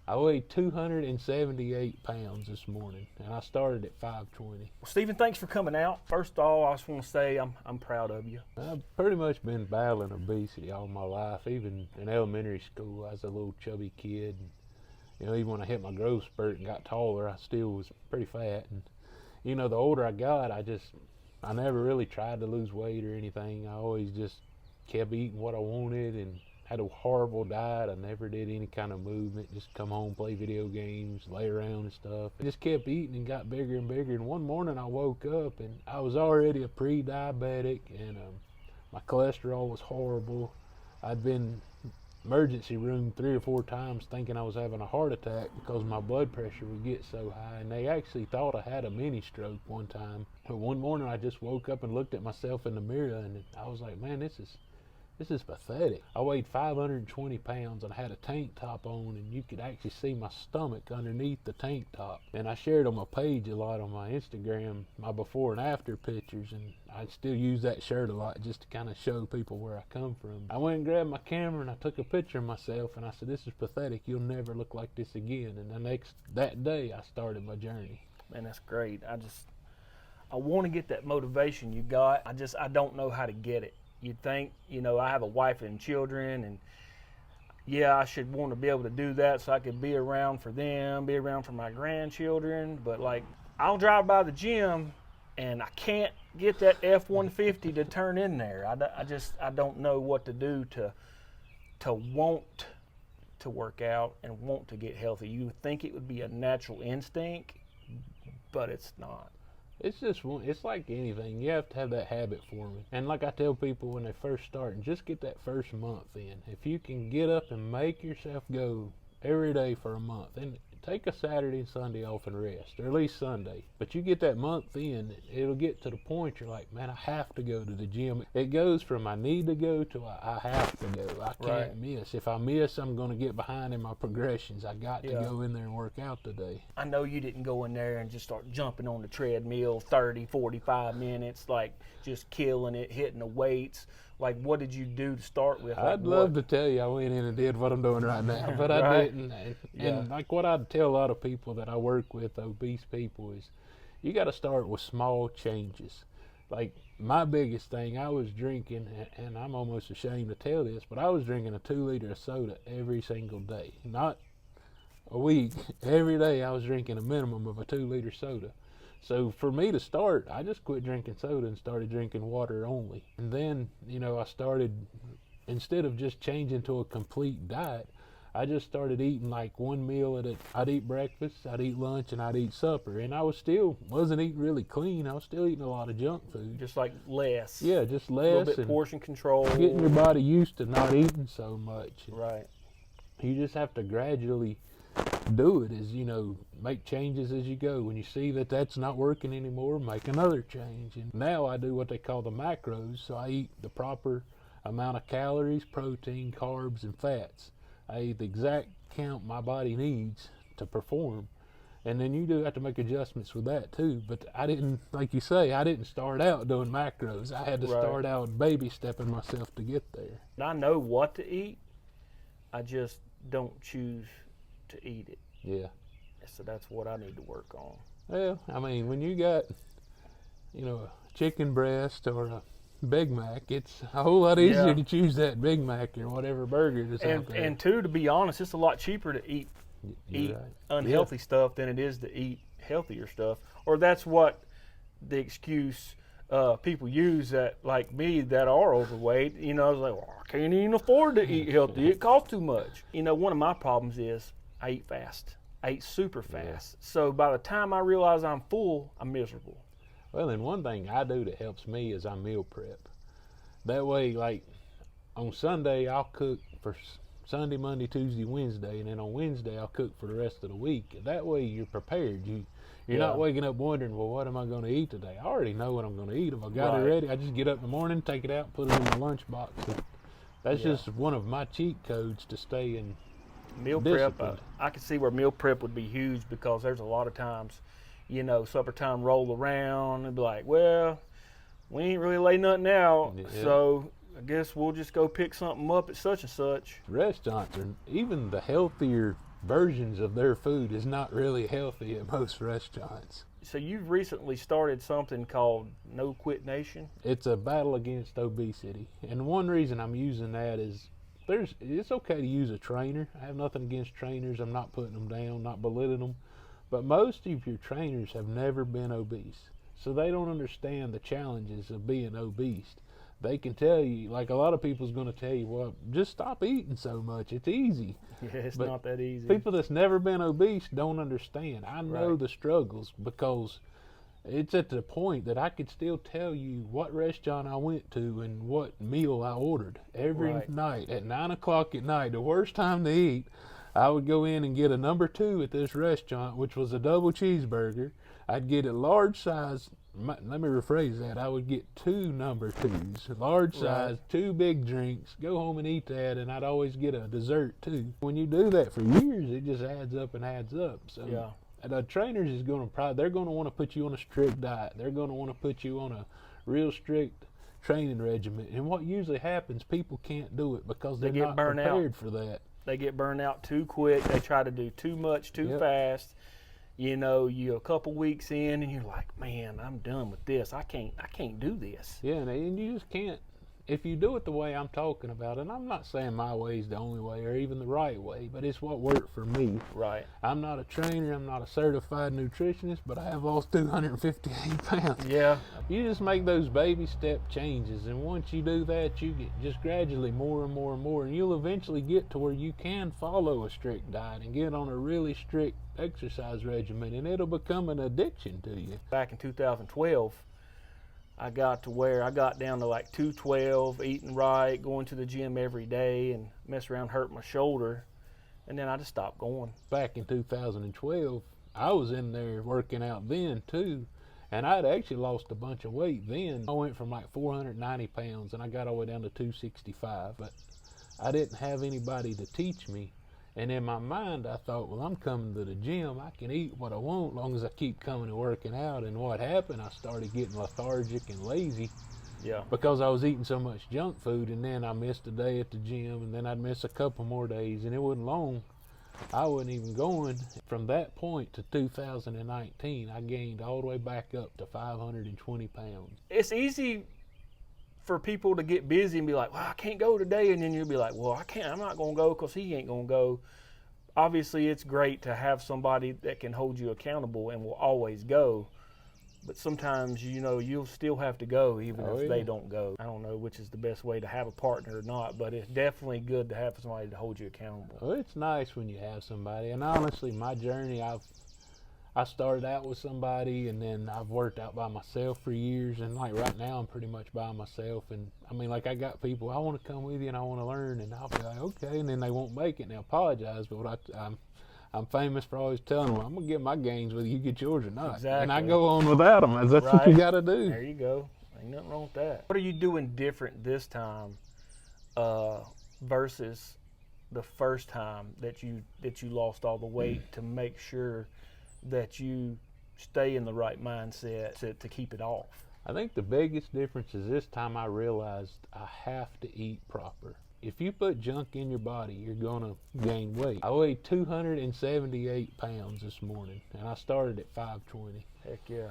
I weighed 278 pounds this morning, and I started at 520. Well, Stephen, thanks for coming out. First of all, I just want to say I'm proud of you. I've pretty much been battling obesity all my life. Even in elementary school, I was a little chubby kid. And, even when I hit my growth spurt and got taller, I still was pretty fat. And, the older I got, I never really tried to lose weight or anything. I always just kept eating what I wanted and had a horrible diet. I never did any kind of movement, just come home, play video games, lay around and stuff. I just kept eating and got bigger and bigger. And one morning I woke up and I was already a pre-diabetic, and my cholesterol was horrible. I'd been emergency room 3 or 4 times thinking I was having a heart attack because my blood pressure would get so high, and they actually thought I had a mini stroke one time. But one morning I just woke up and looked at myself in the mirror, and I was like, man, this is pathetic. I weighed 520 pounds and I had a tank top on, and you could actually see my stomach underneath the tank top. And I shared on my page a lot on my Instagram, my before and after pictures, and I still use that shirt a lot just to kind of show people where I come from. I went and grabbed my camera and I took a picture of myself, and I said, this is pathetic. You'll never look like this again. And that day I started my journey. Man, that's great. I want to get that motivation you got. I don't know how to get it. You'd think, I have a wife and children, and yeah, I should want to be able to do that so I could be around for them, be around for my grandchildren. But like, I'll drive by the gym and I can't get that F-150 to turn in there. I don't know what to do to want to work out and want to get healthy. You would think it would be a natural instinct, but it's not. It's like anything. You have to have that habit forming. And like I tell people when they first start, just get that first month in. If you can get up and make yourself go every day for a month, and take a Saturday and Sunday off and rest, or at least Sunday. But you get that month in, it'll get to the point you're like, man, I have to go to the gym. It goes from I need to go to I have to go. I can't miss. If I miss, I'm going to get behind in my progressions. I got to go in there and work out today. I know you didn't go in there and just start jumping on the treadmill 30, 45 minutes, like just killing it, hitting the weights. Like, what did you do to start with? I'd love to tell you I went in and did what I'm doing right now, but I didn't. And like what I'd tell a lot of people that I work with, obese people, is you got to start with small changes. Like my biggest thing, I was drinking, and I'm almost ashamed to tell this, but I was drinking a 2 liter of soda every single day. Not a week. Every day I was drinking a minimum of a 2 liter soda. So for me to start, I just quit drinking soda and started drinking water only. And then, I started, instead of just changing to a complete diet, I just started eating like one meal I'd eat breakfast, I'd eat lunch, and I'd eat supper. And I wasn't eating really clean. I was still eating a lot of junk food. Just like less. Yeah, just less. A little bit portion control. Getting your body used to not eating so much. Right. You just have to gradually do it, make changes as you go. When you see that that's not working anymore, make another change. And now I do what they call the macros. So I eat the proper amount of calories, protein, carbs, and fats. I eat the exact count my body needs to perform. And then you do have to make adjustments with that too. But I didn't, like you say, I didn't start out doing macros. I had to start out baby stepping myself to get there. I know what to eat. I just don't choose to eat it. Yeah. So that's what I need to work on. Well, I mean, when you got, a chicken breast or a Big Mac, it's a whole lot easier to choose that Big Mac or whatever burger that's out there. And two, to be honest, it's a lot cheaper to eat unhealthy stuff than it is to eat healthier stuff. Or that's what the excuse people use, that like me that are overweight. I was like, well, I can't even afford to eat healthy. It costs too much. One of my problems is I eat fast. I eat super fast. So by the time I realize I'm full, I'm miserable. Well, and one thing I do that helps me is I meal prep. That way, like on Sunday, I'll cook for Sunday, Monday, Tuesday, Wednesday, and then on Wednesday, I'll cook for the rest of the week. That way, you're prepared. You're not waking up wondering, well, what am I going to eat today? I already know what I'm going to eat. If I got it ready, I just get up in the morning, take it out, put it in my lunchbox. That's just one of my cheat codes to stay in meal prep. I can see where meal prep would be huge, because there's a lot of times, supper time roll around and be like, well, we ain't really laid nothing out, so I guess we'll just go pick something up at such and such. Restaurants, and even the healthier versions of their food is not really healthy at most restaurants. So you've recently started something called No Quit Nation. It's a battle against obesity, and one reason I'm using that is it's okay to use a trainer. I have nothing against trainers. I'm not putting them down, not belittling them, but most of your trainers have never been obese, so they don't understand the challenges of being obese. They can tell you, like a lot of people's going to tell you, well, just stop eating so much. It's easy. Yeah, it's But not that easy. people that's never been obese don't understand. I know Right. the struggles, because it's at the point that I could still tell you what restaurant I went to and what meal I ordered every Right. night at 9 o'clock at night. The worst time to eat, I would go in and get a number 2 at this restaurant, which was a double cheeseburger. I'd get a large size. Let me rephrase that. I would get 2 number 2s, large size, Right. 2 big drinks, go home and eat that, and I'd always get a dessert too. When you do that for years, it just adds up and adds up. So Yeah. the trainers is going to they're going to want to put you on a strict diet. They're going to want to put you on a real strict training regimen. And what usually happens, people can't do it because they're They get not burnt out. prepared for that. They get burned out too quick. They try to do too much too Yep. fast. You know, you're a couple weeks in and you're like, man, I'm done with this. I can't do this. Yeah, and you just can't. If you do it the way I'm talking about, and I'm not saying my way is the only way or even the right way, but it's what worked for me. Right. I'm not a trainer, I'm not a certified nutritionist, but I have lost 258 pounds. Yeah. You just make those baby step changes, and once you do that, you get just gradually more and more and more, and you'll eventually get to where you can follow a strict diet and get on a really strict exercise regimen, and it'll become an addiction to you. Back in 2012, I got to where I got down to like 212, eating right, going to the gym every day, and mess around, hurt my shoulder, and then I just stopped going. Back in 2012, I was in there working out then too, and I'd actually lost a bunch of weight then. I went from like 490 pounds and I got all the way down to 265, but I didn't have anybody to teach me. And in my mind, I thought, well, I'm coming to the gym. I can eat what I want as long as I keep coming and working out. And what happened, I started getting lethargic and lazy Yeah. because I was eating so much junk food. And then I missed a day at the gym, and then I'd miss a couple more days. And it wasn't long. I wasn't even going. From that point to 2019, I gained all the way back up to 520 pounds. It's easy for people to get busy and be like, well, I can't go today. And then you'll be like, well, I'm not going to go because he ain't going to go. Obviously, it's great to have somebody that can hold you accountable and will always go. But sometimes, you know, you'll still have to go even if they don't go. I don't know which is the best way to have a partner or not, but it's definitely good to have somebody to hold you accountable. Well, it's nice when you have somebody. And honestly, my journey, I started out with somebody, and then I've worked out by myself for years, and like right now I'm pretty much by myself. And I mean, like, I got people, I want to come with you and I want to learn, and I'll be like, okay, and then they won't make it and they'll apologize. But I'm famous for always telling them, I'm gonna get my gains whether you get yours or not. Exactly. And I go on without them, as that's what you Right. got to do. There you go. Ain't nothing wrong with that. What are you doing different this time versus the first time that you lost all the weight to make sure that you stay in the right mindset to keep it off? I think the biggest difference is this time I realized I have to eat proper. If you put junk in your body, you're going to gain weight. I weighed 278 pounds this morning, and I started at 520. Heck yeah.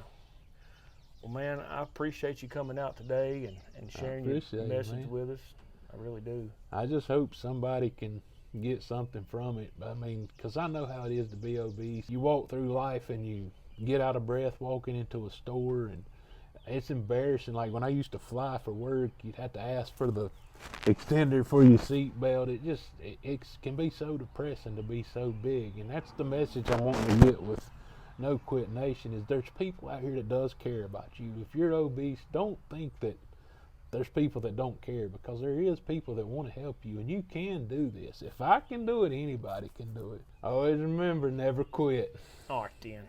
Well, man, I appreciate you coming out today and sharing your appreciate it, message man. with us. I really do. I just hope somebody can get something from it. I mean, because I know how it is to be obese. You walk through life and you get out of breath walking into a store, and it's embarrassing. Like when I used to fly for work, you'd have to ask for the extender for your seat belt. It can be so depressing to be so big, and that's the message I'm wanting to get with No Quit Nation. Is there's people out here that does care about you. If you're obese, don't think that there's people that don't care, because there is people that want to help you, and you can do this. If I can do it, anybody can do it. Always remember, never quit. All right, then.